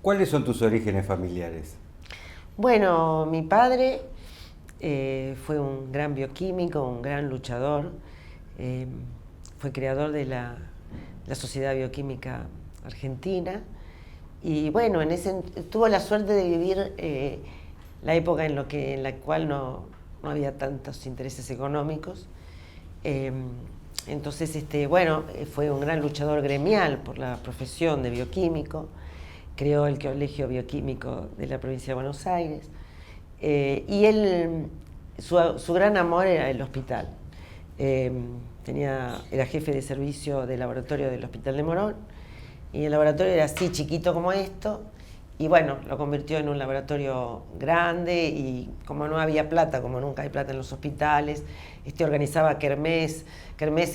¿Cuáles son tus orígenes familiares? Bueno, mi padre fue un gran bioquímico, un gran luchador, eh, fue creador de la Sociedad Bioquímica Argentina y bueno, tuvo la suerte de vivir la época en la cual no había tantos intereses económicos. Eh, entonces, bueno, fue un gran luchador gremial por la profesión de bioquímico, creó el Colegio Bioquímico de la provincia de Buenos Aires, y él, su gran amor era el hospital. Eh, era jefe de servicio de laboratorio del Hospital de Morón, y el laboratorio era así chiquito como esto, y bueno, lo convirtió en un laboratorio grande y como no había plata, como nunca hay plata en los hospitales, organizaba kermeses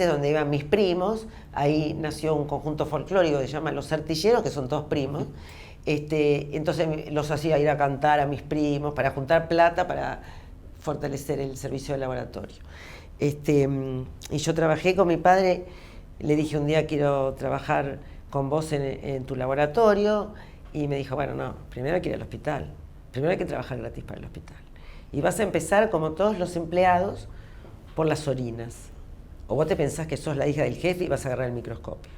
donde iban mis primos, ahí nació un conjunto folclórico que se llama Los Artilleros, que son todos primos, entonces los hacía ir a cantar a mis primos para juntar plata para fortalecer el servicio de laboratorio. Y yo trabajé con mi padre, le dije un día quiero trabajar con vos en tu laboratorio, y me dijo, bueno, no, primero hay que ir al hospital, primero hay que trabajar gratis para el hospital. Y vas a empezar, como todos los empleados, por las orinas. O vos te pensás que sos la hija del jefe y vas a agarrar el microscopio.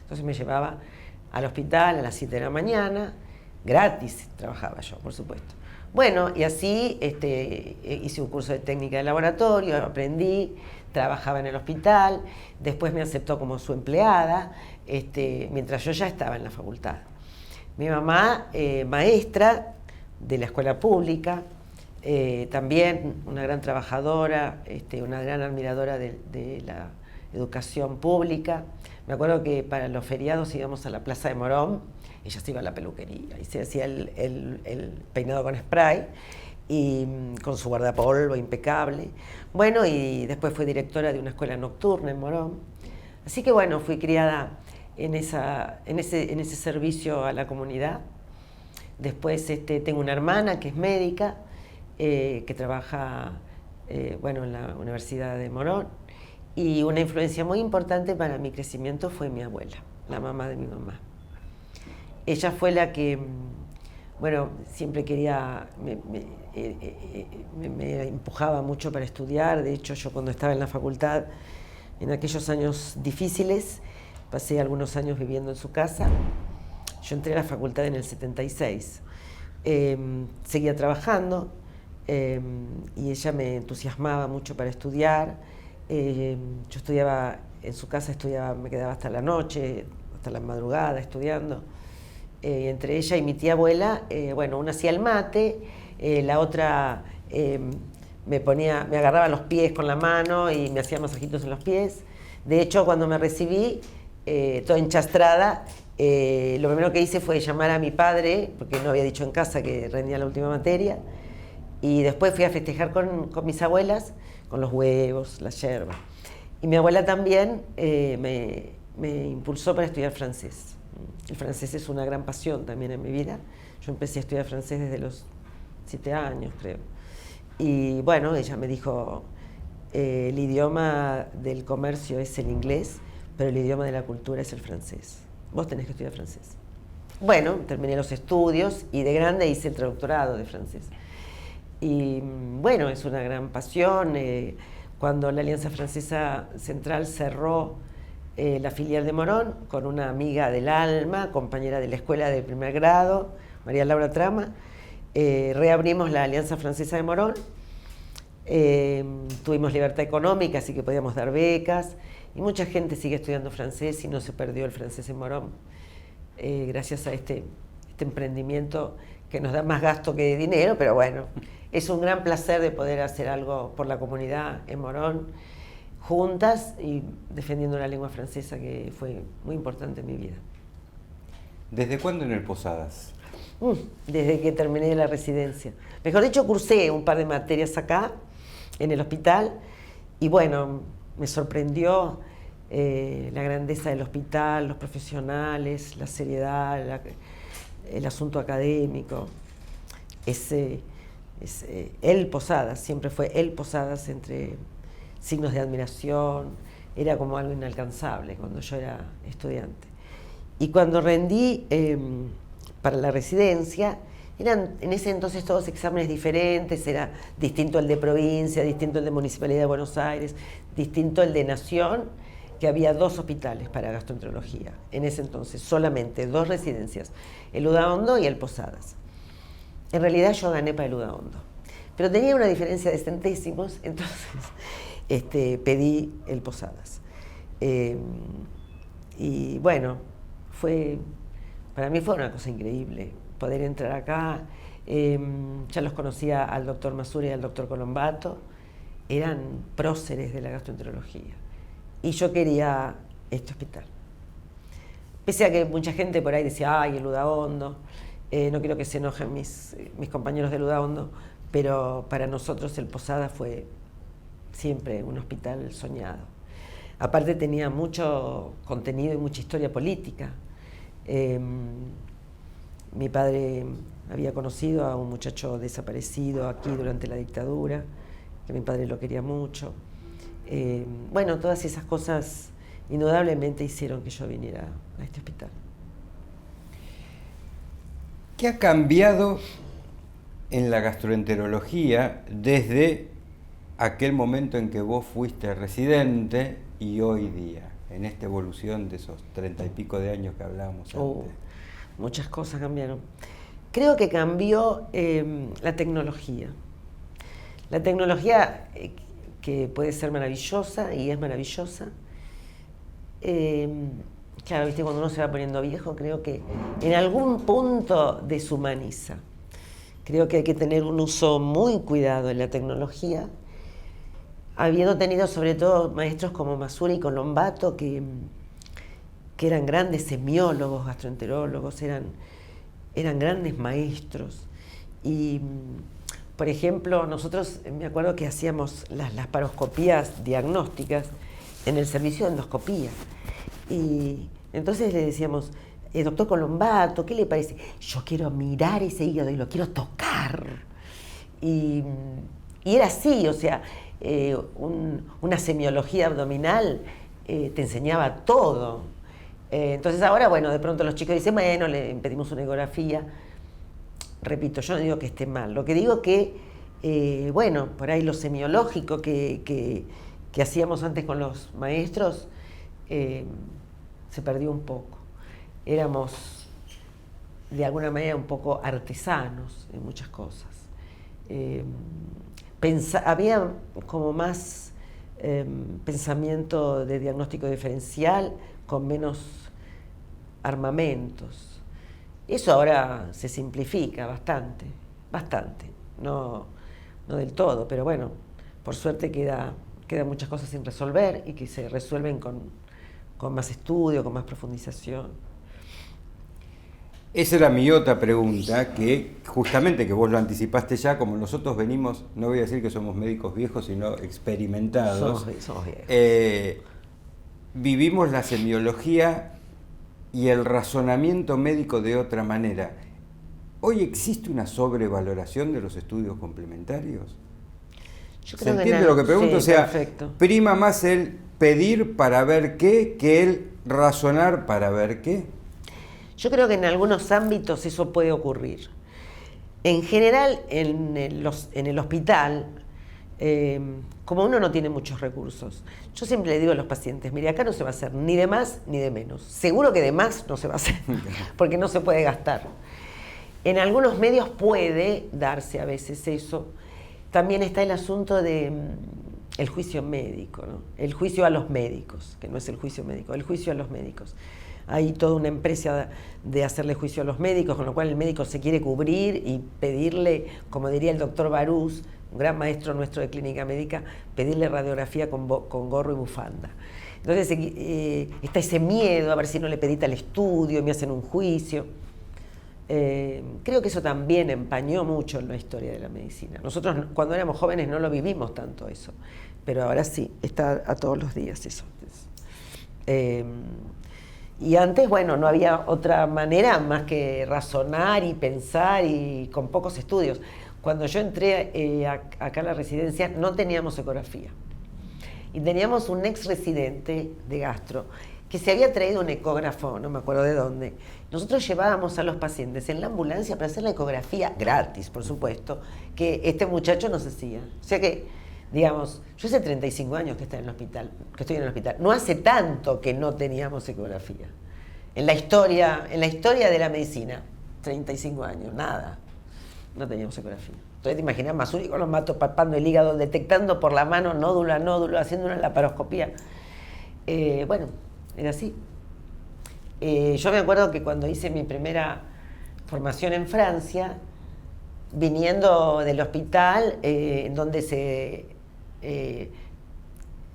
Entonces me llevaba al hospital a las 7 de la mañana, gratis trabajaba yo, por supuesto. Bueno, y así hice un curso de técnica de laboratorio, aprendí, trabajaba en el hospital, después me aceptó como su empleada, mientras yo ya estaba en la facultad. Mi mamá, maestra de la escuela pública, también una gran trabajadora, una gran admiradora de la educación pública. Me acuerdo que para los feriados íbamos a la Plaza de Morón, ella se iba a la peluquería y se hacía el peinado con spray y con su guardapolvo impecable. Bueno, y después fue directora de una escuela nocturna en Morón. Así que bueno, fui criada en ese servicio a la comunidad. Después tengo una hermana que es médica, que trabaja bueno, en la Universidad de Morón, y una influencia muy importante para mi crecimiento fue mi abuela, la mamá de mi mamá. Ella fue la que, bueno, siempre quería, me empujaba mucho para estudiar. De hecho, yo cuando estaba en la facultad, en aquellos años difíciles, pasé algunos años viviendo en su casa. Yo entré a la facultad en el 76. Seguía trabajando y ella me entusiasmaba mucho para estudiar. Yo estudiaba en su casa, me quedaba hasta la noche, hasta la madrugada estudiando. Entre ella y mi tía abuela, bueno, una hacía el mate, la otra me agarraba los pies con la mano y me hacía masajitos en los pies. De hecho, cuando me recibí, toda enchastrada, lo primero que hice fue llamar a mi padre, porque no había dicho en casa que rendía la última materia, y después fui a festejar con mis abuelas, con los huevos, la yerba. Y mi abuela también me impulsó para estudiar francés. El francés es una gran pasión también en mi vida. Yo empecé a estudiar francés desde los 7 años, creo. Y bueno, ella me dijo, el idioma del comercio es el inglés, pero el idioma de la cultura es el francés. Vos tenés que estudiar francés. Bueno, terminé los estudios y de grande hice el traductorado de francés. Y bueno, es una gran pasión. Cuando la Alianza Francesa Central cerró la filial de Morón, con una amiga del alma, compañera de la escuela de primer grado, María Laura Trama, reabrimos la Alianza Francesa de Morón. Tuvimos libertad económica, así que podíamos dar becas, y mucha gente sigue estudiando francés y no se perdió el francés en Morón, gracias a este emprendimiento que nos da más gasto que dinero, pero bueno, es un gran placer de poder hacer algo por la comunidad en Morón, juntas y defendiendo la lengua francesa, que fue muy importante en mi vida. ¿Desde cuándo en el Posadas? Desde que terminé la residencia. Mejor dicho, cursé un par de materias acá, en el hospital, y bueno, me sorprendió la grandeza del hospital, los profesionales, la seriedad, el asunto académico. El Posadas, siempre fue el Posadas, entre signos de admiración, era como algo inalcanzable cuando yo era estudiante. Y cuando rendí para la residencia. Eran en ese entonces todos exámenes diferentes, era distinto el de provincia, distinto el de Municipalidad de Buenos Aires, distinto el de Nación, que había 2 hospitales para gastroenterología. En ese entonces, solamente 2 residencias, el Udaondo y el Posadas. En realidad yo gané para el Udaondo, pero tenía una diferencia de centésimos, entonces pedí el Posadas. Y bueno, para mí fue una cosa increíble poder entrar acá. Ya los conocía al doctor Masuri y al doctor Colombato, eran próceres de la gastroenterología. Y yo quería este hospital. Pese a que mucha gente por ahí decía, ay, el Udaondo, no quiero que se enojen mis compañeros del Udaondo, pero para nosotros el Posada fue siempre un hospital soñado. Aparte tenía mucho contenido y mucha historia política. Mi padre había conocido a un muchacho desaparecido aquí durante la dictadura, que mi padre lo quería mucho. Bueno, todas esas cosas indudablemente hicieron que yo viniera a este hospital. ¿Qué ha cambiado en la gastroenterología desde aquel momento en que vos fuiste residente y hoy día, en esta evolución de esos 30 y pico de años que hablábamos antes? Muchas cosas cambiaron. Creo que cambió la tecnología. La tecnología que puede ser maravillosa y es maravillosa. Claro, viste, cuando uno se va poniendo viejo, creo que en algún punto deshumaniza. Creo que hay que tener un uso muy cuidado en la tecnología, habiendo tenido sobre todo maestros como Masuri y Colombato, que eran grandes semiólogos, gastroenterólogos, eran grandes maestros. Y, por ejemplo, nosotros, me acuerdo que hacíamos las laparoscopías diagnósticas en el servicio de endoscopía. Y entonces le decíamos, doctor Colombato, ¿qué le parece? Yo quiero mirar ese hígado y lo quiero tocar. Y era así, o sea, una semiología abdominal te enseñaba todo. Entonces ahora, bueno, de pronto los chicos dicen, bueno, le pedimos una ecografía. Repito, yo no digo que esté mal, lo que digo que, bueno, por ahí lo semiológico que hacíamos antes con los maestros se perdió un poco. Éramos, de alguna manera, un poco artesanos en muchas cosas. Había como más pensamiento de diagnóstico diferencial con menos armamentos. Eso ahora se simplifica bastante, no del todo, pero bueno, por suerte quedan muchas cosas sin resolver y que se resuelven con más estudio, con más profundización. Esa era mi otra pregunta, que justamente que vos lo anticipaste ya, como nosotros venimos, no voy a decir que somos médicos viejos, sino experimentados. Somos viejos. Vivimos la semiología y el razonamiento médico de otra manera. ¿Hoy existe una sobrevaloración de los estudios complementarios? ¿Se entiende lo que pregunto? Sí, o sea, perfecto. Prima más el pedir para ver qué que el razonar para ver qué. Yo creo que en algunos ámbitos eso puede ocurrir. En general, en el hospital, como uno no tiene muchos recursos, yo siempre le digo a los pacientes, mire, acá no se va a hacer ni de más ni de menos. Seguro que de más no se va a hacer, porque no se puede gastar. En algunos medios puede darse a veces eso. También está el asunto de el juicio médico, ¿no? El juicio a los médicos, que no es el juicio médico, el juicio a los médicos. Hay toda una empresa de hacerle juicio a los médicos, con lo cual el médico se quiere cubrir y pedirle, como diría el doctor Barús, un gran maestro nuestro de clínica médica, pedirle radiografía con gorro y bufanda. Entonces está ese miedo a ver si no le pedí tal estudio y me hacen un juicio. Creo que eso también empañó mucho en la historia de la medicina. Nosotros cuando éramos jóvenes no lo vivimos tanto eso, pero ahora sí, está a todos los días eso. Y antes, bueno, no había otra manera más que razonar y pensar y con pocos estudios. Cuando yo entré acá a la residencia no teníamos ecografía. Y teníamos un ex residente de gastro que se había traído un ecógrafo, no me acuerdo de dónde. Nosotros llevábamos a los pacientes en la ambulancia para hacer la ecografía gratis, por supuesto, que este muchacho nos hacía. O sea que, digamos, yo hace 35 años que estoy en el hospital. No hace tanto que no teníamos ecografía. En la historia de la medicina, 35 años, nada. No teníamos ecografía. Entonces te imaginas, Masuri con los matos palpando el hígado, detectando por la mano nódulo a nódulo, haciendo una laparoscopía. Bueno, era así. Yo me acuerdo que cuando hice mi primera formación en Francia, viniendo del hospital, en donde se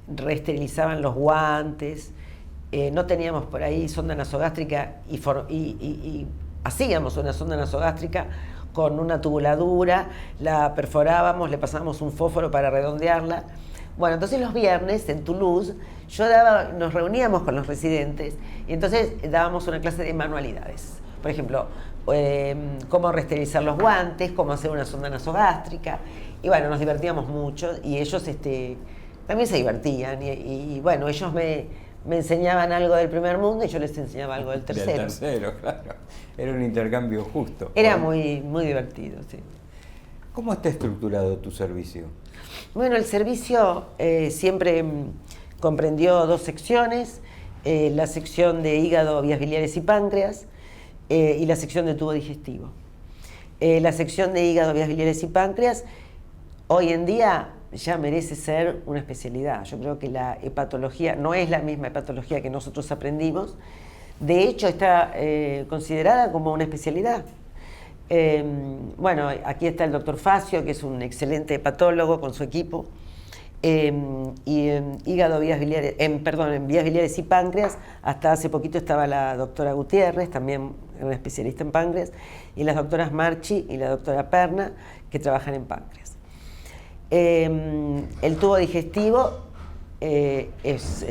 reesterilizaban los guantes, no teníamos por ahí sonda nasogástrica y hacíamos una sonda nasogástrica con una tubuladura, la perforábamos, le pasábamos un fósforo para redondearla. Bueno, entonces los viernes en Toulouse nos reuníamos con los residentes y entonces dábamos una clase de manualidades. Por ejemplo, cómo reesterilizar los guantes, cómo hacer una sonda nasogástrica. Y bueno, nos divertíamos mucho y ellos también se divertían. Y bueno, ellos me enseñaban algo del primer mundo y yo les enseñaba algo del tercero. Del tercero, claro. Era un intercambio justo. Era muy, muy divertido, sí. ¿Cómo está estructurado tu servicio? Bueno, el servicio siempre comprendió 2 secciones, la sección de hígado, vías biliares y páncreas y la sección de tubo digestivo. La sección de hígado, vías biliares y páncreas hoy en día ya merece ser una especialidad. Yo creo que la hepatología no es la misma hepatología que nosotros aprendimos, de hecho está considerada como una especialidad. Bueno, aquí está el doctor Facio, que es un excelente hepatólogo con su equipo, y en hígado, vías biliares, en vías biliares y páncreas, hasta hace poquito estaba la doctora Gutiérrez, también una especialista en páncreas, y las doctoras Marchi y la doctora Perna, que trabajan en páncreas. El tubo digestivo es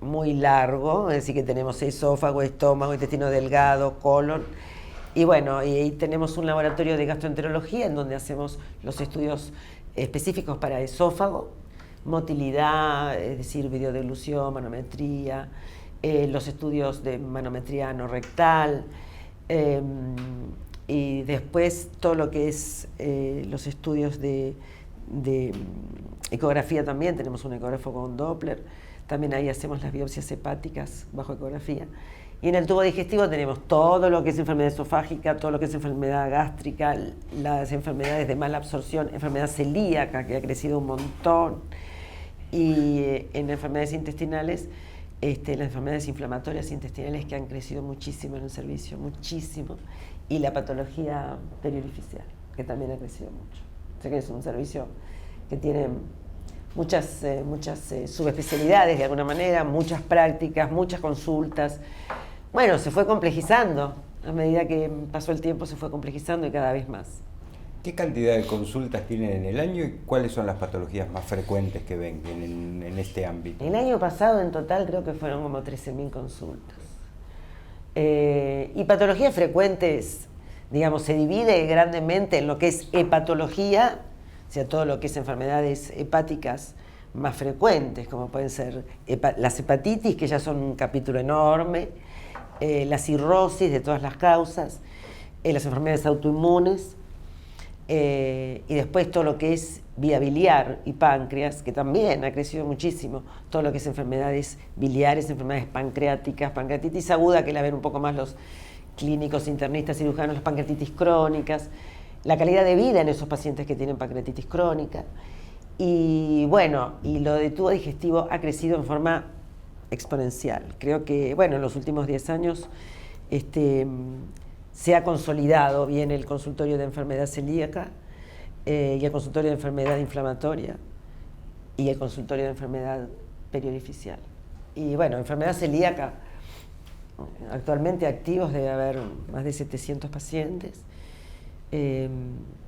muy largo, es decir, que tenemos esófago, estómago, intestino delgado, colon. Y bueno, y tenemos un laboratorio de gastroenterología en donde hacemos los estudios específicos para esófago, motilidad, es decir, videodeglución, manometría, los estudios de manometría anorrectal, y después todo lo que es los estudios de ecografía también, tenemos un ecógrafo con Doppler, también ahí hacemos las biopsias hepáticas bajo ecografía. Y en el tubo digestivo tenemos todo lo que es enfermedad esofágica, todo lo que es enfermedad gástrica, las enfermedades de mala absorción, enfermedad celíaca, que ha crecido un montón, y en enfermedades intestinales, las enfermedades inflamatorias intestinales que han crecido muchísimo en el servicio, muchísimo, y la patología periorificial, que también ha crecido mucho. O sea que es un servicio que tiene muchas subespecialidades de alguna manera, muchas prácticas, muchas consultas. Bueno, se fue complejizando, a medida que pasó el tiempo se fue complejizando y cada vez más. ¿Qué cantidad de consultas tienen en el año y cuáles son las patologías más frecuentes que ven en este ámbito? El año pasado en total creo que fueron como 13.000 consultas. Y patologías frecuentes, digamos, se divide grandemente en lo que es hepatología, o sea, todo lo que es enfermedades hepáticas más frecuentes, como pueden ser las hepatitis, que ya son un capítulo enorme, la cirrosis de todas las causas, las enfermedades autoinmunes, y después todo lo que es vía biliar y páncreas, que también ha crecido muchísimo, todo lo que es enfermedades biliares, enfermedades pancreáticas, pancreatitis aguda, que la ven un poco más los clínicos, internistas, cirujanos, las pancreatitis crónicas, la calidad de vida en esos pacientes que tienen pancreatitis crónica. Y bueno, y lo de tubo digestivo ha crecido en forma exponencial. Creo que, bueno, en los últimos 10 años se ha consolidado bien el consultorio de enfermedad celíaca y el consultorio de enfermedad inflamatoria y el consultorio de enfermedad periorificial. Y bueno, enfermedad celíaca, actualmente activos debe haber más de 700 pacientes,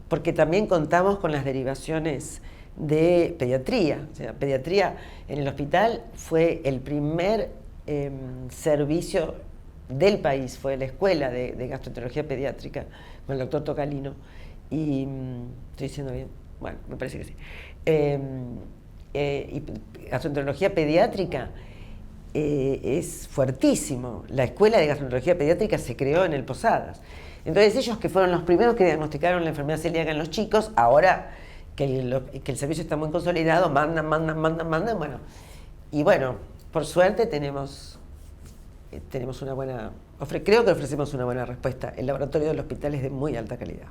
porque también contamos con las derivaciones de pediatría. O sea, pediatría en el hospital fue el primer servicio del país, fue la escuela de gastroenterología pediátrica con el doctor Tocalino, y estoy diciendo bien, bueno, me parece que sí, y gastroenterología pediátrica es fuertísimo. La Escuela de Gastroenterología Pediátrica se creó en el Posadas. Entonces ellos, que fueron los primeros que diagnosticaron la enfermedad celíaca en los chicos, ahora que el servicio está muy consolidado, mandan, bueno. Y bueno, por suerte tenemos una buena... creo que ofrecemos una buena respuesta. El laboratorio del hospital es de muy alta calidad.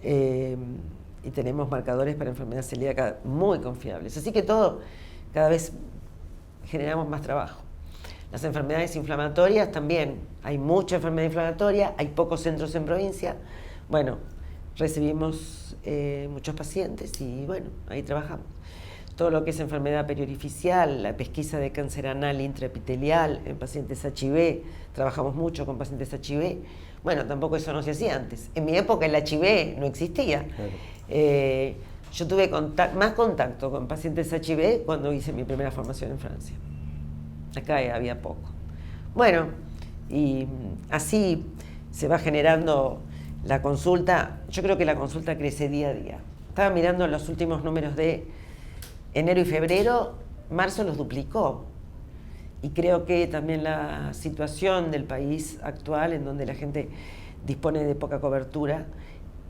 Y tenemos marcadores para enfermedad celíaca muy confiables. Así que cada vez generamos más trabajo. Las enfermedades inflamatorias también. Hay mucha enfermedad inflamatoria, hay pocos centros en provincia. Bueno, recibimos muchos pacientes y bueno, ahí trabajamos. Todo lo que es enfermedad periorificial, la pesquisa de cáncer anal intraepitelial en pacientes HIV, trabajamos mucho con pacientes HIV. Bueno, tampoco eso no se hacía antes. En mi época el HIV no existía. Claro. Yo tuve más contacto con pacientes HIV cuando hice mi primera formación en Francia. Acá había poco. Bueno, y así se va generando la consulta. Yo creo que la consulta crece día a día. Estaba mirando los últimos números de enero y febrero, marzo los duplicó. Y creo que también la situación del país actual, en donde la gente dispone de poca cobertura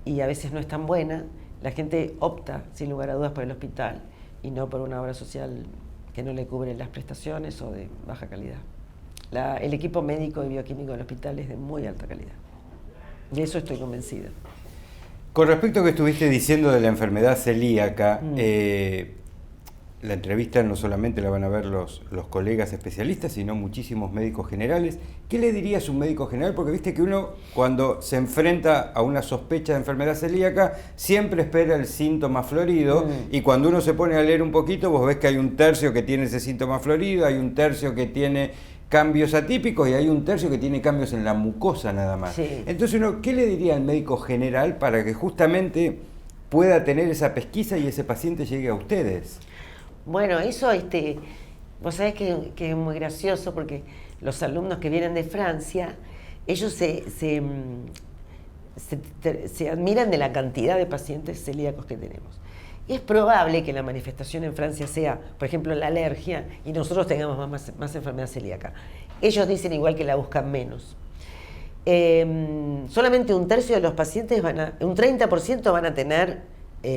y a veces no es tan buena, la gente opta, sin lugar a dudas, por el hospital y no por una obra social que no le cubre las prestaciones o de baja calidad. El equipo médico y bioquímico del hospital es de muy alta calidad. De eso estoy convencida. Con respecto a lo que estuviste diciendo de la enfermedad celíaca, la entrevista no solamente la van a ver los colegas especialistas, sino muchísimos médicos generales. ¿Qué le dirías a un médico general? Porque viste que uno, cuando se enfrenta a una sospecha de enfermedad celíaca, siempre espera el síntoma florido, y cuando uno se pone a leer un poquito, vos ves que hay un tercio que tiene ese síntoma florido, hay un tercio que tiene cambios atípicos y hay un tercio que tiene cambios en la mucosa nada más. Sí. Entonces, ¿qué le diría al médico general para que justamente pueda tener esa pesquisa y ese paciente llegue a ustedes? Bueno, eso, vos sabés que es muy gracioso porque los alumnos que vienen de Francia, ellos se admiran de la cantidad de pacientes celíacos que tenemos. Y es probable que la manifestación en Francia sea, por ejemplo, la alergia, y nosotros tengamos más enfermedad celíaca. Ellos dicen igual que la buscan menos. Solamente un tercio de los pacientes un 30% van a tener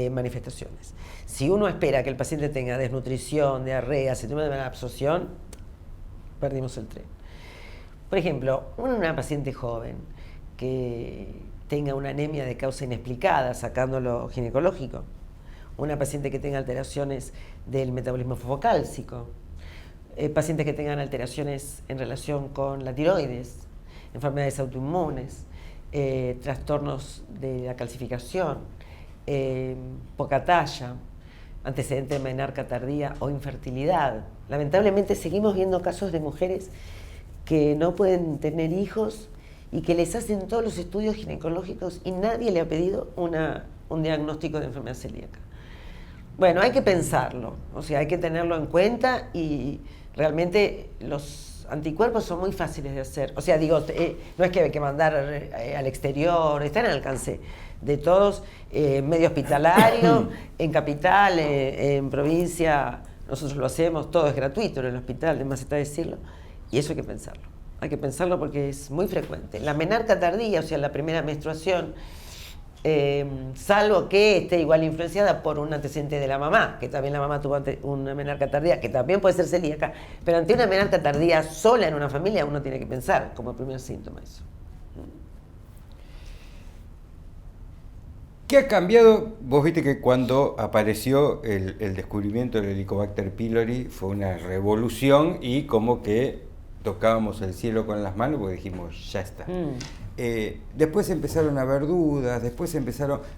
manifestaciones. Si uno espera que el paciente tenga desnutrición, diarrea, síndrome de mala absorción, perdimos el tren. Por ejemplo, una paciente joven que tenga una anemia de causa inexplicada, sacándolo ginecológico, una paciente que tenga alteraciones del metabolismo fosfocálcico, pacientes que tengan alteraciones en relación con la tiroides, enfermedades autoinmunes, trastornos de la calcificación, poca talla, antecedente de menarca tardía o infertilidad. Lamentablemente seguimos viendo casos de mujeres que no pueden tener hijos y que les hacen todos los estudios ginecológicos y nadie le ha pedido un diagnóstico de enfermedad celíaca. Bueno, hay que pensarlo, o sea, hay que tenerlo en cuenta y realmente los anticuerpos son muy fáciles de hacer. O sea, digo, no es que hay que mandar al exterior, están al alcance de todos, medio hospitalario, en capital, en provincia, nosotros lo hacemos, todo es gratuito en el hospital, de más está decirlo, y eso hay que pensarlo. Hay que pensarlo porque es muy frecuente. La menarca tardía, o sea, la primera menstruación, salvo que esté igual influenciada por un antecedente de la mamá, que también la mamá tuvo una menarca tardía, que también puede ser celíaca, pero ante una menarca tardía sola en una familia uno tiene que pensar como primer síntoma eso. ¿Qué ha cambiado? Vos viste que cuando apareció el descubrimiento del Helicobacter pylori fue una revolución y como que tocábamos el cielo con las manos porque dijimos, ya está. Después empezaron a haber dudas,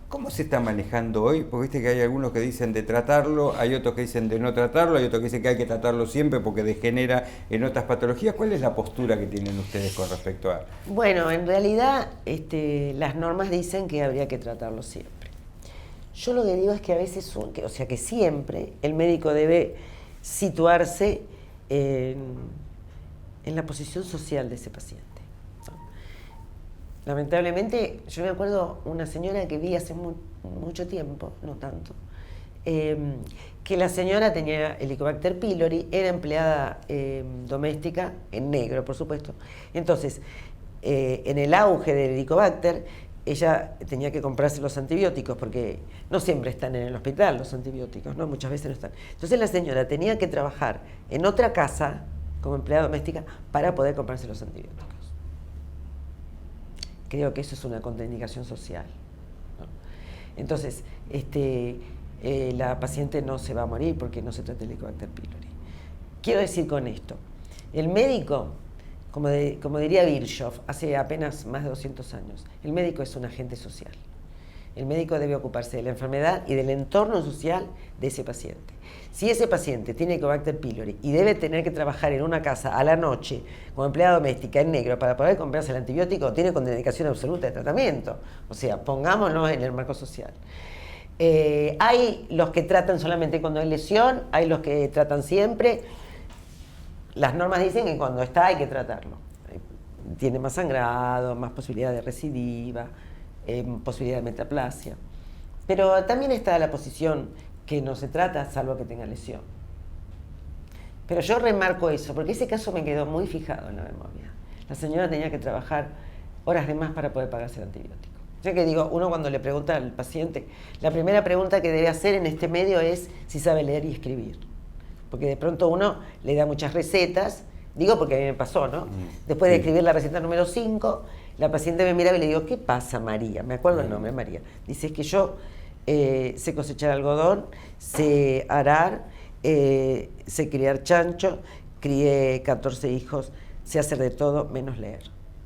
¿cómo se está manejando hoy? Porque viste que hay algunos que dicen de tratarlo, hay otros que dicen de no tratarlo, hay otros que dicen que hay que tratarlo siempre porque degenera en otras patologías. ¿Cuál es la postura que tienen ustedes con respecto a...? Bueno, en realidad las normas dicen que habría que tratarlo siempre. Yo lo que digo es que a veces, que siempre el médico debe situarse en la posición social de ese paciente. Lamentablemente, yo me acuerdo una señora que vi hace mucho tiempo, no tanto, que la señora tenía Helicobacter pylori, era empleada doméstica, en negro, por supuesto. Entonces, en el auge del Helicobacter, ella tenía que comprarse los antibióticos, porque no siempre están en el hospital los antibióticos, ¿no? Muchas veces no están. Entonces la señora tenía que trabajar en otra casa, como empleada doméstica, para poder comprarse los antibióticos. Creo que eso es una contraindicación social, ¿no? Entonces, la paciente no se va a morir porque no se trata de Helicobacter pylori. Quiero decir con esto, el médico, como diría Virchow, hace apenas más de 200 años, el médico es un agente social. El médico debe ocuparse de la enfermedad y del entorno social de ese paciente. Si ese paciente tiene Helicobacter pylori y debe tener que trabajar en una casa a la noche como empleada doméstica en negro para poder comprarse el antibiótico, tiene contraindicación absoluta de tratamiento. O sea, pongámonos en el marco social. Hay los que tratan solamente cuando hay lesión, hay los que tratan siempre. Las normas dicen que cuando está hay que tratarlo. Tiene más sangrado, más posibilidad de recidiva, posibilidad de metaplasia. Pero también está la posición que no se trata salvo que tenga lesión. Pero yo remarco eso, porque ese caso me quedó muy fijado en la memoria. La señora tenía que trabajar horas de más para poder pagarse el antibiótico. Yo que digo, uno cuando le pregunta al paciente, la primera pregunta que debe hacer en este medio es si sabe leer y escribir. Porque de pronto uno le da muchas recetas, digo porque a mí me pasó, ¿no? Después de escribir la receta número 5, la paciente me miraba y le digo, ¿qué pasa, María? Me acuerdo el nombre, María. Dice, es que yo sé cosechar algodón, sé arar, sé criar chancho, crié 14 hijos, sé hacer de todo menos leer.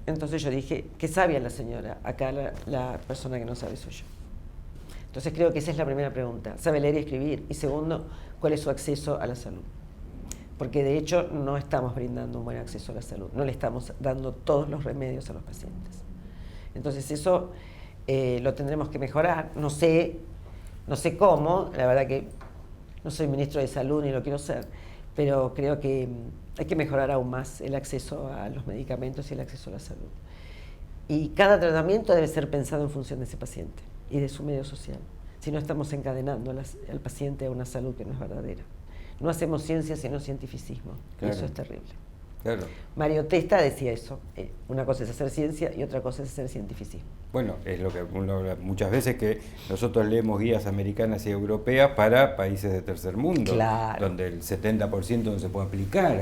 Entonces yo dije, qué sabia la señora, acá la persona que no sabe soy yo. Entonces creo que esa es la primera pregunta, ¿sabe leer y escribir? Y segundo, ¿cuál es su acceso a la salud? Porque de hecho no estamos brindando un buen acceso a la salud, no le estamos dando todos los remedios a los pacientes. Entonces eso lo tendremos que mejorar, no sé cómo, la verdad que no soy ministro de salud ni lo quiero ser, pero creo que hay que mejorar aún más el acceso a los medicamentos y el acceso a la salud. Y cada tratamiento debe ser pensado en función de ese paciente y de su medio social. Si no estamos encadenando al paciente a una salud que no es verdadera. No hacemos ciencia sino cientificismo. Claro. Y eso es terrible. Claro. Mario Testa decía eso. Una cosa es hacer ciencia y otra cosa es hacer cientificismo. Bueno, es lo que uno habla muchas veces, que nosotros leemos guías americanas y europeas para países de tercer mundo, claro, donde el 70% no se puede aplicar.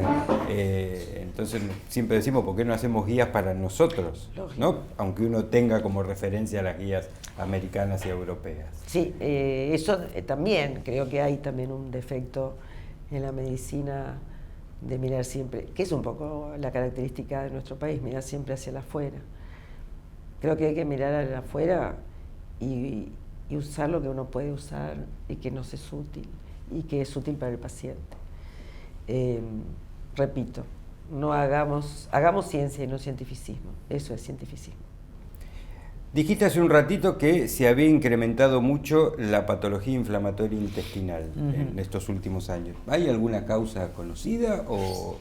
Entonces siempre decimos, ¿por qué no hacemos guías para nosotros? ¿No? Aunque uno tenga como referencia las guías americanas y europeas. Sí, eso también, creo que hay también un defecto en la medicina de mirar siempre, que es un poco la característica de nuestro país, mirar siempre hacia el afuera. Creo que hay que mirar al afuera y usar lo que uno puede usar y que nos es útil y que es útil para el paciente. Repito, no hagamos ciencia y no cientificismo, eso es cientificismo. Dijiste hace un ratito que se había incrementado mucho la patología inflamatoria intestinal en estos últimos años. ¿Hay alguna causa conocida o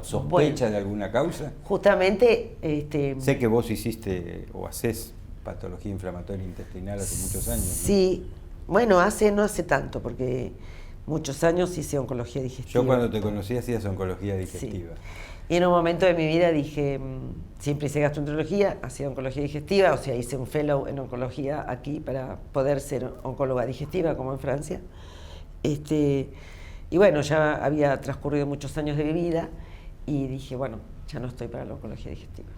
sospecha de alguna causa? Justamente... Sé que vos hiciste o hacés patología inflamatoria intestinal hace muchos años, ¿no? Sí, bueno, no hace tanto, porque muchos años hice oncología digestiva. Yo cuando te conocí hacías oncología digestiva. Sí. Y en un momento de mi vida dije, siempre hice gastroenterología, hacía oncología digestiva, o sea, hice un fellow en oncología aquí para poder ser oncóloga digestiva, como en Francia. Y bueno, ya había transcurrido muchos años de mi vida y dije, bueno, ya no estoy para la oncología digestiva.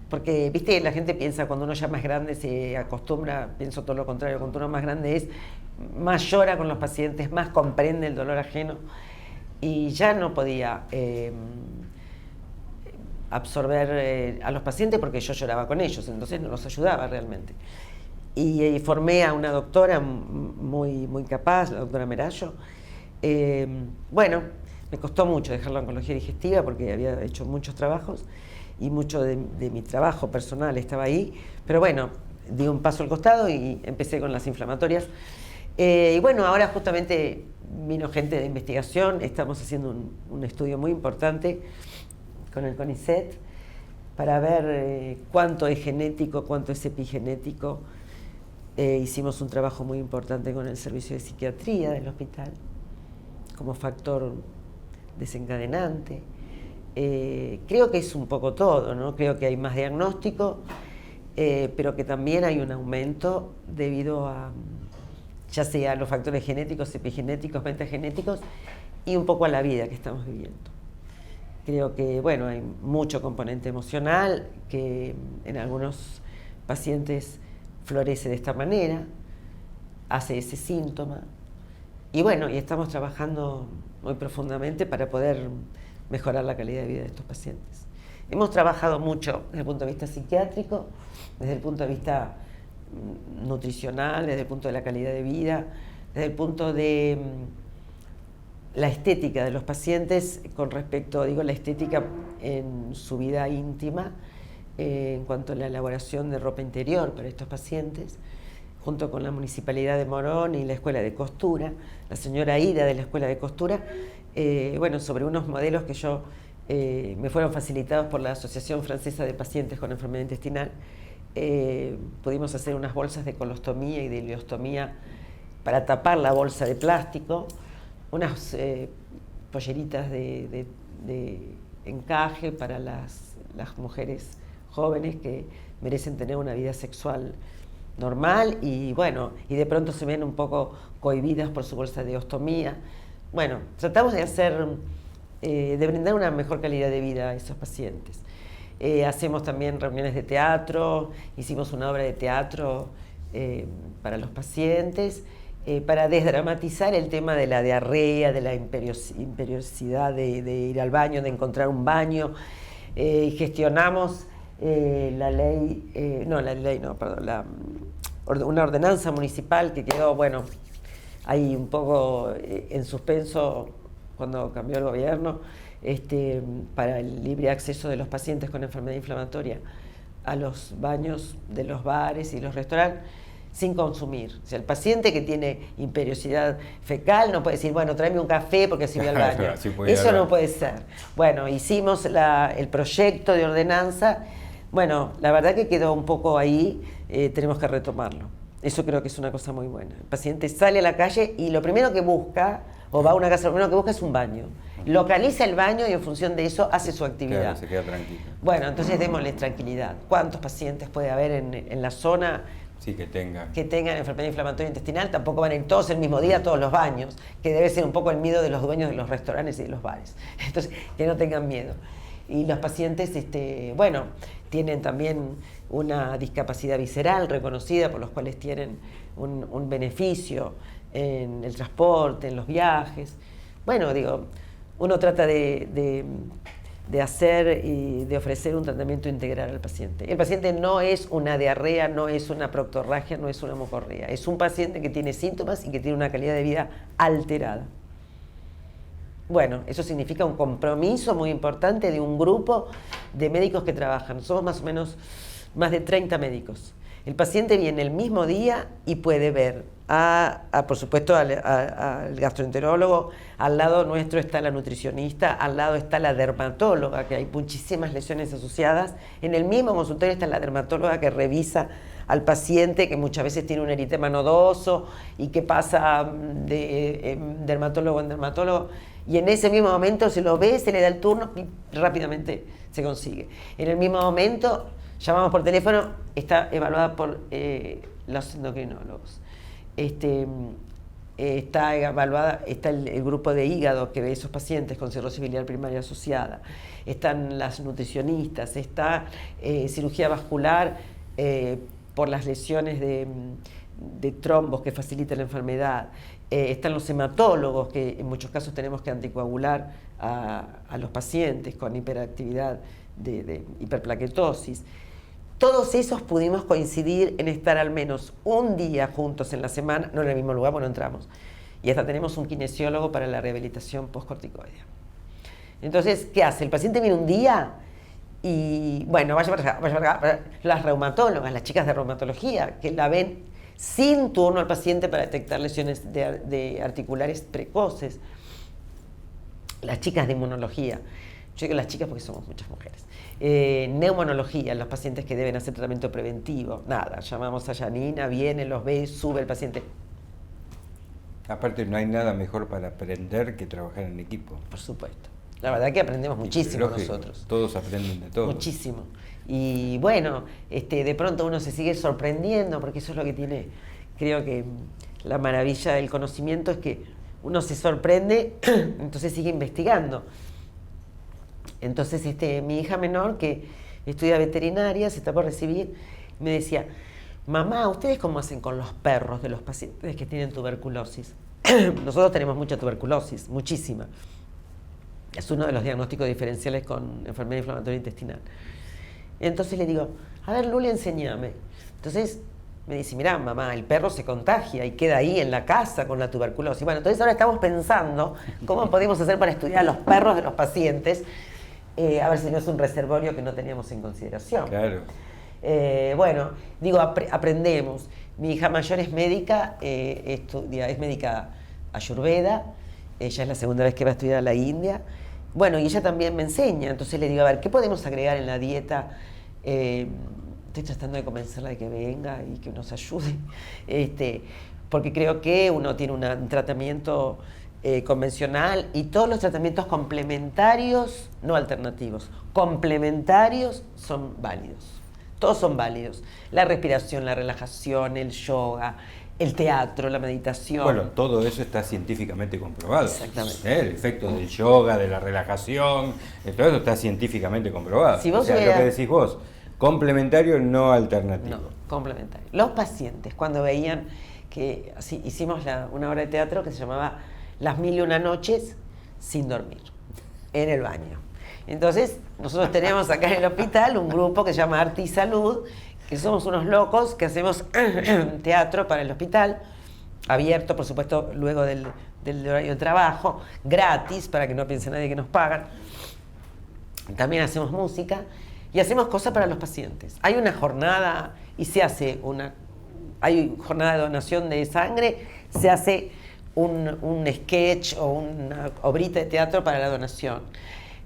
Porque, viste, la gente piensa cuando uno ya más grande se acostumbra, pienso todo lo contrario, cuando uno más grande más llora con los pacientes, más comprende el dolor ajeno. Y ya no podía absorber a los pacientes porque yo lloraba con ellos, entonces no los ayudaba realmente. Y formé a una doctora muy, muy capaz, la doctora Merallo. Bueno, me costó mucho dejar la oncología digestiva porque había hecho muchos trabajos y mucho de mi trabajo personal estaba ahí, pero bueno, di un paso al costado y empecé con las inflamatorias. Y bueno, ahora justamente vino gente de investigación, estamos haciendo un estudio muy importante con el CONICET para ver cuánto es genético, cuánto es epigenético Hicimos un trabajo muy importante con el servicio de psiquiatría del hospital, como factor desencadenante. Creo que es un poco todo, ¿no? Creo que hay más diagnóstico, pero que también hay un aumento debido a, ya sea a los factores genéticos, epigenéticos, metagenéticos, y un poco a la vida que estamos viviendo. Creo que, bueno, hay mucho componente emocional que en algunos pacientes florece de esta manera, hace ese síntoma. Y bueno, y estamos trabajando muy profundamente para poder mejorar la calidad de vida de estos pacientes. Hemos trabajado mucho desde el punto de vista psiquiátrico, desde el punto de vista nutricional, desde el punto de la calidad de vida, desde el punto de la estética de los pacientes con respecto, digo, la estética en su vida íntima, en cuanto a la elaboración de ropa interior para estos pacientes, junto con la Municipalidad de Morón y la Escuela de Costura, la señora Ida de la Escuela de Costura, bueno, sobre unos modelos que me fueron facilitados por la Asociación Francesa de Pacientes con Enfermedad Intestinal. Pudimos hacer unas bolsas de colostomía y de ileostomía para tapar la bolsa de plástico, unas polleritas de encaje para las mujeres jóvenes que merecen tener una vida sexual normal y bueno, y de pronto se ven un poco cohibidas por su bolsa de ostomía. Bueno, tratamos de de brindar una mejor calidad de vida a esos pacientes. Hacemos también reuniones de teatro, hicimos una obra de teatro para los pacientes, para desdramatizar el tema de la diarrea, de la imperiosidad de ir al baño, de encontrar un baño. Gestionamos una ordenanza municipal que quedó, bueno, ahí un poco en suspenso cuando cambió el gobierno, para el libre acceso de los pacientes con enfermedad inflamatoria a los baños de los bares y los restaurantes sin consumir. O sea, el paciente que tiene imperiosidad fecal no puede decir, bueno, tráeme un café porque así voy al baño. Eso no puede ser. Bueno, hicimos el proyecto de ordenanza. Bueno, la verdad que quedó un poco ahí, tenemos que retomarlo. Eso creo que es una cosa muy buena. El paciente sale a la calle y lo primero que busca, o va a una casa, lo primero que busca es un baño. Localiza el baño y en función de eso hace su actividad. Claro, se queda tranquilo. Bueno, entonces démosle tranquilidad. ¿Cuántos pacientes puede haber en la zona? Sí, que tengan enfermedad inflamatoria intestinal? Tampoco van a ir todos el mismo día a todos los baños, que debe ser un poco el miedo de los dueños de los restaurantes y de los bares. Entonces, que no tengan miedo. Y los pacientes, bueno, tienen también una discapacidad visceral reconocida, por los cuales tienen un beneficio en el transporte, en los viajes. Bueno, digo, uno trata de hacer y de ofrecer un tratamiento integral al paciente. El paciente no es una diarrea, no es una proctorragia, no es una hemorragia. Es un paciente que tiene síntomas y que tiene una calidad de vida alterada. Bueno, eso significa un compromiso muy importante de un grupo de médicos que trabajan. Somos más o menos más de 30 médicos. El paciente viene el mismo día y puede ver por supuesto, al gastroenterólogo. Al lado nuestro está la nutricionista, al lado está la dermatóloga, que hay muchísimas lesiones asociadas. En el mismo consultorio está la dermatóloga que revisa al paciente, que muchas veces tiene un eritema nodoso y que pasa de dermatólogo en dermatólogo. Y en ese mismo momento se lo ve, se le da el turno y rápidamente se consigue. En el mismo momento llamamos por teléfono, está evaluada por los endocrinólogos. Está evaluada, está el grupo de hígado que ve esos pacientes con cirrosis biliar primaria asociada, están las nutricionistas, está cirugía vascular por las lesiones de trombos que facilitan la enfermedad, están los hematólogos, que en muchos casos tenemos que anticoagular a los pacientes con hiperactividad de hiperplaquetosis. Todos esos pudimos coincidir en estar al menos un día juntos en la semana, no en el mismo lugar, bueno, entramos. Y hasta tenemos un kinesiólogo para la rehabilitación postcorticoidea. Entonces, ¿qué hace? El paciente viene un día y, bueno, vaya para acá. Las reumatólogas, las chicas de reumatología, que la ven sin turno al paciente para detectar lesiones de articulares precoces. Las chicas de inmunología. yo digo las chicas porque somos muchas mujeres, neumonología, los pacientes que deben hacer tratamiento preventivo, nada, llamamos a Janina, viene, los ve, sube el paciente. Aparte no hay nada mejor para aprender que trabajar en equipo. Por supuesto. La verdad que aprendemos muchísimo nosotros. Todos aprenden de todo. Muchísimo. Y bueno, de pronto uno se sigue sorprendiendo, porque eso es lo que tiene, creo que la maravilla del conocimiento es que uno se sorprende, entonces sigue investigando. Entonces mi hija menor, que estudia veterinaria, se está por recibir, me decía, mamá, ¿ustedes cómo hacen con los perros de los pacientes que tienen tuberculosis? Nosotros tenemos mucha tuberculosis, muchísima. Es uno de los diagnósticos diferenciales con enfermedad inflamatoria intestinal. Entonces le digo, a ver, Luli, enséñame. Entonces me dice, mirá, mamá, el perro se contagia y queda ahí en la casa con la tuberculosis. Bueno, entonces ahora estamos pensando cómo podemos hacer para estudiar a los perros de los pacientes, a ver si no es un reservorio que no teníamos en consideración. Claro. Bueno, digo, aprendemos. Mi hija mayor es médica, es médica ayurveda, ella es la segunda vez que va a estudiar a la India. Bueno, y ella también me enseña, entonces le digo, a ver, ¿qué podemos agregar en la dieta? Estoy tratando de convencerla de que venga y que nos ayude, porque creo que uno tiene un tratamiento convencional y todos los tratamientos complementarios, no alternativos, complementarios son válidos. Todos son válidos. La respiración, la relajación, el yoga, el teatro, la meditación. Bueno, todo eso está científicamente comprobado. Exactamente. El efecto del yoga, de la relajación, todo eso está científicamente comprobado. Si vos lo que decís vos, complementario, no alternativo. No, complementario. Los pacientes, cuando veían que hicimos una obra de teatro que se llamaba Las 1001 noches sin dormir, en el baño. Entonces, nosotros tenemos acá en el hospital un grupo que se llama Arte y Salud, que somos unos locos que hacemos teatro para el hospital, abierto, por supuesto, luego del horario de trabajo, gratis, para que no piense nadie que nos pagan. También hacemos música y hacemos cosas para los pacientes. Hay una jornada y hay jornada de donación de sangre, se hace un sketch o una obrita de teatro para la donación.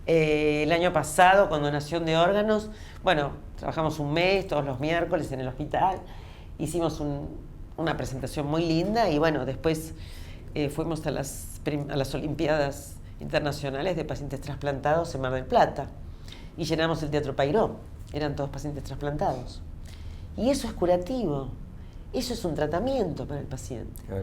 El año pasado, con donación de órganos, bueno, trabajamos un mes, todos los miércoles en el hospital, hicimos una presentación muy linda y bueno, después fuimos a las Olimpiadas Internacionales de Pacientes Trasplantados en Mar del Plata y llenamos el Teatro Payró, eran todos pacientes trasplantados. Y eso es curativo, eso es un tratamiento para el paciente. Claro.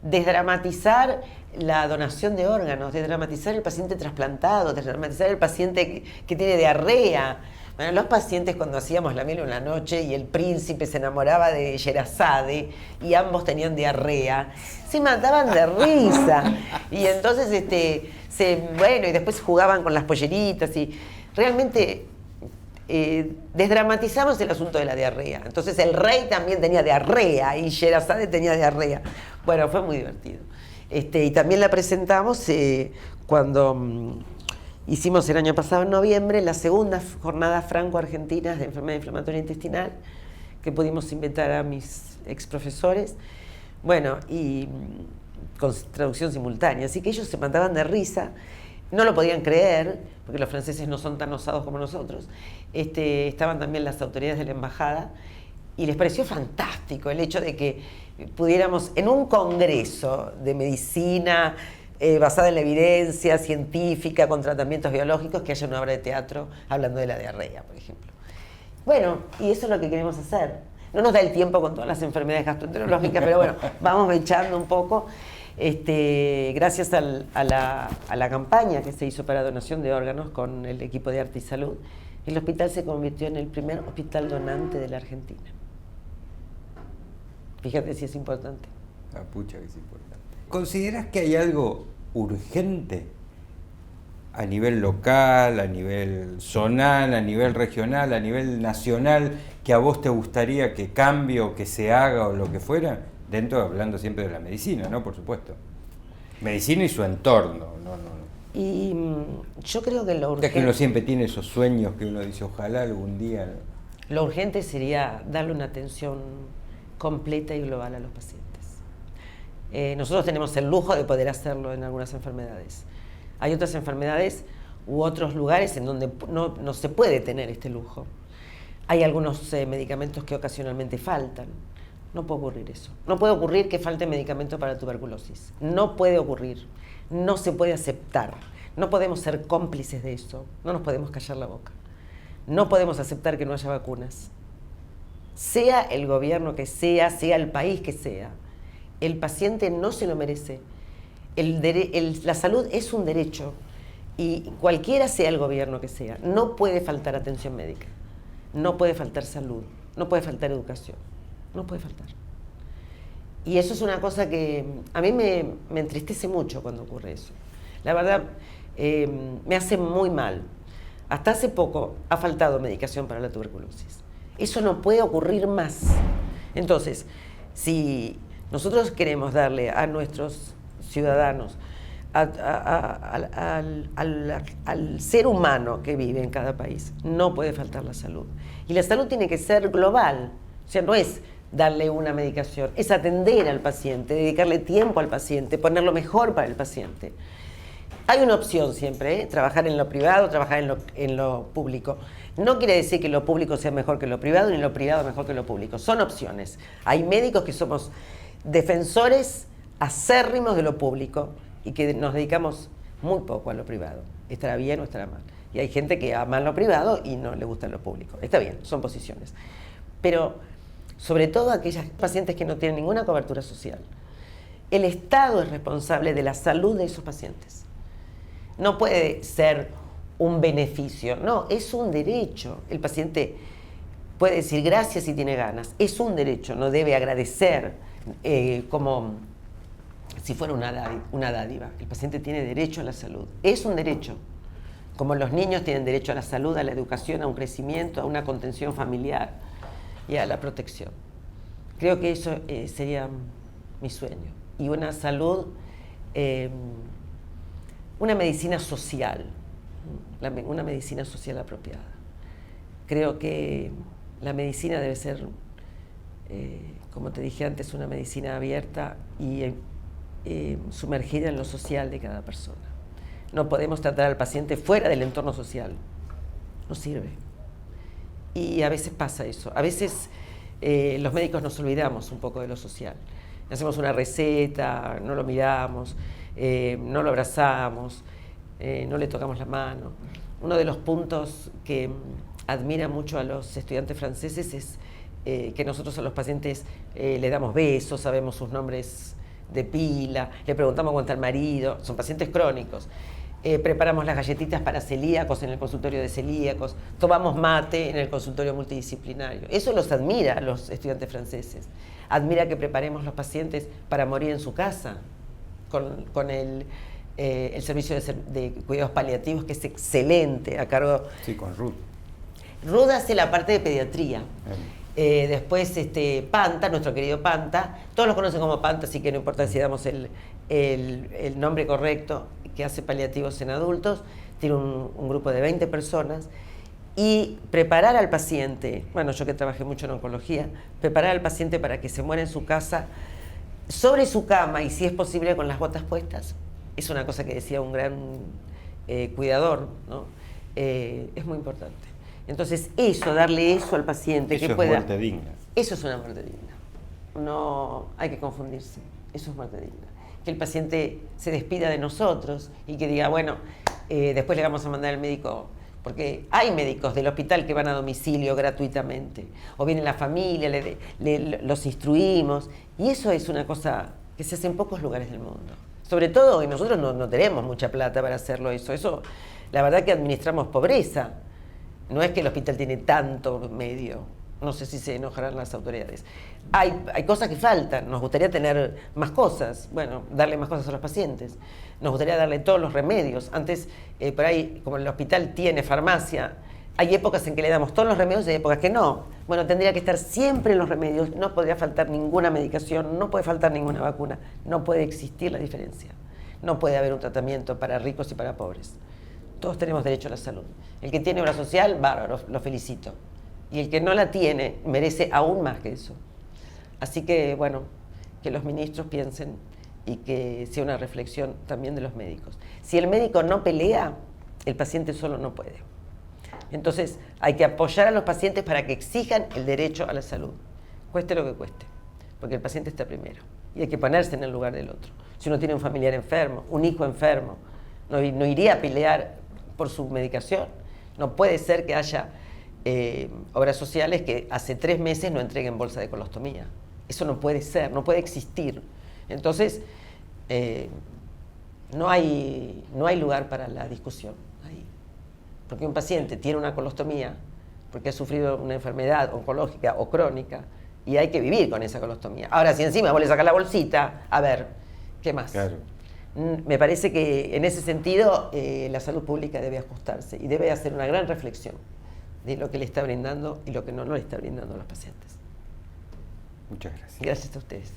Desdramatizar la donación de órganos, desdramatizar el paciente trasplantado, desdramatizar el paciente que tiene diarrea. Bueno, los pacientes cuando hacíamos La 1001 noche y el príncipe se enamoraba de Sherazade y ambos tenían diarrea, se mataban de risa. Y entonces, bueno, y después jugaban con las polleritas y realmente desdramatizamos el asunto de la diarrea. Entonces el rey también tenía diarrea y Sherazade tenía diarrea. Bueno, fue muy divertido. Y también la presentamos cuando hicimos el año pasado, en noviembre, la segunda jornada franco-argentinas de enfermedad inflamatoria intestinal, que pudimos invitar a mis ex profesores, bueno, y con traducción simultánea. Así que ellos se mataban de risa, no lo podían creer, porque los franceses no son tan osados como nosotros. Estaban también las autoridades de la embajada, y les pareció fantástico el hecho de que pudiéramos, en un congreso de medicina basada en la evidencia científica, con tratamientos biológicos, que haya una obra de teatro hablando de la diarrea, por ejemplo. Bueno, y eso es lo que queremos hacer. No nos da el tiempo con todas las enfermedades gastroenterológicas, pero bueno, vamos echando un poco. Gracias a la campaña que se hizo para donación de órganos con el equipo de Arte y Salud, el hospital se convirtió en el primer hospital donante de la Argentina. Fíjate si es importante. Ah, pucha que es importante. ¿Consideras que hay algo urgente a nivel local, a nivel zonal, a nivel regional, a nivel nacional, que a vos te gustaría que cambie o que se haga o lo que fuera? Hablando siempre de la medicina, ¿no? Por supuesto. Medicina y su entorno. Y yo creo que lo urgente... Es que uno siempre tiene esos sueños que uno dice, ojalá algún día... Lo urgente sería darle una atención completa y global a los pacientes. Nosotros tenemos el lujo de poder hacerlo en algunas enfermedades. Hay otras enfermedades u otros lugares en donde no se puede tener este lujo. Hay algunos medicamentos que ocasionalmente faltan. No puede ocurrir eso. No puede ocurrir que falte medicamento para tuberculosis. No puede ocurrir. No se puede aceptar. No podemos ser cómplices de eso. No nos podemos callar la boca. No podemos aceptar que no haya vacunas. Sea el gobierno que sea el país que sea, el paciente no se lo merece. La salud es un derecho y cualquiera sea el gobierno que sea, no puede faltar atención médica, no puede faltar salud, no puede faltar educación, no puede faltar. Y eso es una cosa que a mí me entristece mucho cuando ocurre eso. La verdad, me hace muy mal. Hasta hace poco ha faltado medicación para la tuberculosis. Eso no puede ocurrir más. Entonces, si nosotros queremos darle a nuestros ciudadanos, al ser humano que vive en cada país, no puede faltar la salud. Y la salud tiene que ser global. O sea, no es darle una medicación, es atender al paciente, dedicarle tiempo al paciente, poner lo mejor para el paciente. Hay una opción siempre, trabajar en lo privado, trabajar en lo público. No quiere decir que lo público sea mejor que lo privado, ni lo privado mejor que lo público. Son opciones. Hay médicos que somos defensores acérrimos de lo público y que nos dedicamos muy poco a lo privado. Estará bien o estará mal. Y hay gente que ama lo privado y no le gusta lo público. Está bien, son posiciones. Pero sobre todo aquellos pacientes que no tienen ninguna cobertura social. El Estado es responsable de la salud de esos pacientes. No puede ser un beneficio, no, es un derecho. El paciente puede decir gracias si tiene ganas, es un derecho, no debe agradecer como si fuera una dádiva. El paciente tiene derecho a la salud, es un derecho. Como los niños tienen derecho a la salud, a la educación, a un crecimiento, a una contención familiar y a la protección. Creo que eso sería mi sueño. Y una salud, una medicina social, una medicina social apropiada. Creo que la medicina debe ser, como te dije antes, una medicina abierta y sumergida en lo social de cada persona. No podemos tratar al paciente fuera del entorno social. No sirve. Y a veces pasa eso. A veces los médicos nos olvidamos un poco de lo social. Hacemos una receta, no lo miramos, no lo abrazamos, no le tocamos la mano. Uno de los puntos que admira mucho a los estudiantes franceses es que nosotros a los pacientes le damos besos, sabemos sus nombres de pila, le preguntamos cómo está el marido, son pacientes crónicos. Preparamos las galletitas para celíacos en el consultorio de celíacos, tomamos mate en el consultorio multidisciplinario. Eso los admira a los estudiantes franceses. Admira que preparemos los pacientes para morir en su casa, con el servicio de cuidados paliativos, que es excelente, a cargo... Sí, con Ruth. Ruth hace la parte de pediatría. Después Panta, nuestro querido Panta, todos lo conocen como Panta, así que no importa si damos el nombre correcto, que hace paliativos en adultos, tiene un grupo de 20 personas, y preparar al paciente, bueno, yo que trabajé mucho en oncología, preparar al paciente para que se muera en su casa, sobre su cama, y si es posible con las botas puestas, es una cosa que decía un gran cuidador, ¿no? Es muy importante. Entonces, darle eso al paciente, eso que pueda... Eso es muerte digna. Eso es una muerte digna. No hay que confundirse. Eso es muerte digna. Que el paciente se despida de nosotros y que diga, bueno, después le vamos a mandar al médico, porque hay médicos del hospital que van a domicilio gratuitamente, o viene la familia, los instruimos, y eso es una cosa que se hace en pocos lugares del mundo. Sobre todo, y nosotros no tenemos mucha plata para hacerlo eso, la verdad que administramos pobreza. No es que el hospital tiene tanto medio, no sé si se enojarán las autoridades. Hay cosas que faltan, nos gustaría tener más cosas, bueno, darle más cosas a los pacientes. Nos gustaría darle todos los remedios. Antes, por ahí, como el hospital tiene farmacia, hay épocas en que le damos todos los remedios y hay épocas que no. Bueno, tendría que estar siempre en los remedios, no podría faltar ninguna medicación, no puede faltar ninguna vacuna, no puede existir la diferencia. No puede haber un tratamiento para ricos y para pobres. Todos tenemos derecho a la salud. El que tiene obra social, bárbaro, lo felicito. Y el que no la tiene, merece aún más que eso. Así que, bueno, que los ministros piensen y que sea una reflexión también de los médicos. Si el médico no pelea, El paciente solo no puede. Entonces, hay que apoyar a los pacientes para que exijan el derecho a la salud, cueste lo que cueste, porque el paciente está primero y hay que ponerse en el lugar del otro. Si uno tiene un familiar enfermo, un hijo enfermo, no iría a pelear por su medicación. No puede ser que haya obras sociales que hace 3 meses no entreguen bolsa de colostomía. Eso no puede ser, no puede existir. Entonces, no hay lugar para la discusión ahí. Porque un paciente tiene una colostomía porque ha sufrido una enfermedad oncológica o crónica y hay que vivir con esa colostomía. Ahora, si encima vos le sacás la bolsita, a ver, ¿qué más? Claro. Me parece que en ese sentido la salud pública debe ajustarse y debe hacer una gran reflexión de lo que le está brindando y lo que no le está brindando a los pacientes. Muchas gracias. Gracias a ustedes.